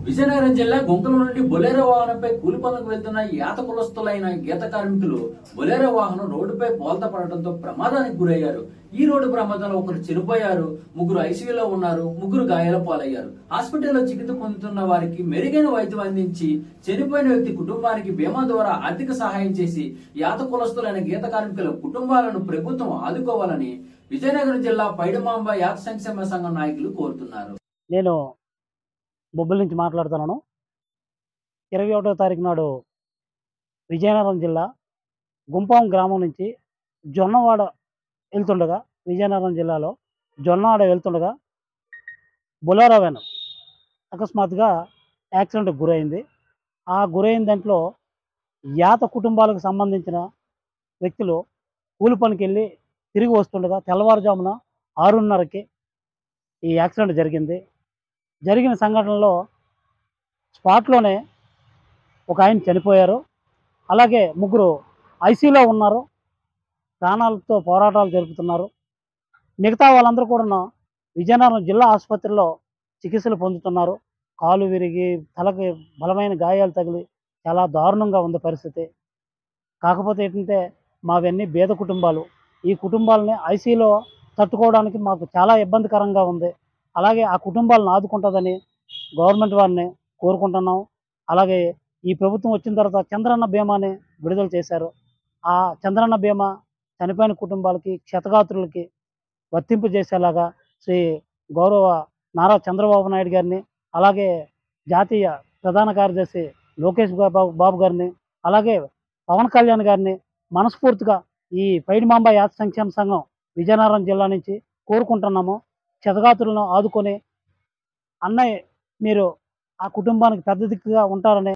విజయనగరం జిల్లా గుంకల నుండి బొలేరో వాహనంపై కూలి పనులకు వెళ్తున్న యాత కులస్తులైన గీత కార్మికులు బొలేరో వాహనం రోడ్డుపై బోల్తా పడటంతో ప్రమాదానికి గురయ్యారు. ఈ రోడ్డు ప్రమాదంలో ఒకరు చనిపోయారు, ముగ్గురు ఐసీయూలో ఉన్నారు, ముగ్గురు గాయాల పాలయ్యారు. హాస్పిటల్లో చికిత్స పొందుతున్న వారికి మెరుగైన వైద్యం అందించి చనిపోయిన వ్యక్తి కుటుంబానికి బీమా ద్వారా ఆర్థిక సహాయం చేసి యాత కులస్తులైన గీత కార్మికుల కుటుంబాలను ప్రభుత్వం ఆదుకోవాలని విజయనగరం జిల్లా పైడిమాంబ యాత సంక్షేమ సంఘం నాయకులు కోరుతున్నారు. నేను బొబ్బిలి నుంచి మాట్లాడుతున్నాను. 21వ తారీఖు నాడు విజయనగరం జిల్లా గుంపాం గ్రామం నుంచి జొన్నవాడ వెళ్తుండగా, విజయనగరం జిల్లాలో జొన్నవాడ వెళ్తుండగా బొలేరో వ్యాన్ అకస్మాత్తుగా యాక్సిడెంట్కి గురైంది. ఆ గురైన దాంట్లో యాత కుటుంబాలకు సంబంధించిన వ్యక్తులు కూలి పనికి వెళ్ళి తిరిగి వస్తుండగా తెల్లవారుజామున 6:30కి ఈ యాక్సిడెంట్ జరిగింది. జరిగిన సంఘటనలో స్పాట్లోనే ఒక ఆయన చనిపోయారు. అలాగే ముగ్గురు ఐసీయూలో ఉన్నారు, ప్రాణాలతో పోరాటాలు జరుపుతున్నారు. మిగతా వాళ్ళందరూ కూడా విజయనగరం జిల్లా ఆసుపత్రిలో చికిత్సలు పొందుతున్నారు. కాలు విరిగి తలకి బలమైన గాయాలు తగిలి చాలా దారుణంగా ఉంది పరిస్థితి. కాకపోతే ఏంటంటే మావన్నీ పేద కుటుంబాలు. ఈ కుటుంబాలని ఐసీయూలో తట్టుకోవడానికి మాకు చాలా ఇబ్బందికరంగా ఉంది. అలాగే ఆ కుటుంబాలను ఆదుకుంటుందని గవర్నమెంట్ వారిని కోరుకుంటున్నాం. అలాగే ఈ ప్రభుత్వం వచ్చిన తర్వాత చంద్రన్న బీమాని విడుదల చేశారు. ఆ చంద్రన్న బీమా చనిపోయిన కుటుంబాలకి, క్షతగాత్రులకి వర్తింపు చేసేలాగా శ్రీ గౌరవ నారా చంద్రబాబు నాయుడు గారిని, అలాగే జాతీయ ప్రధాన కార్యదర్శి లోకేష్ బాబు గారిని, అలాగే పవన్ కళ్యాణ్ గారిని మనస్ఫూర్తిగా ఈ పైడిమాంబ యాత సంక్షేమ సంఘం విజయనగరం జిల్లా నుంచి కోరుకుంటున్నాము. క్షతగాత్రులను ఆదుకొని అన్నయ్య మీరు ఆ కుటుంబానికి పెద్ద దిక్కుగా ఉంటారని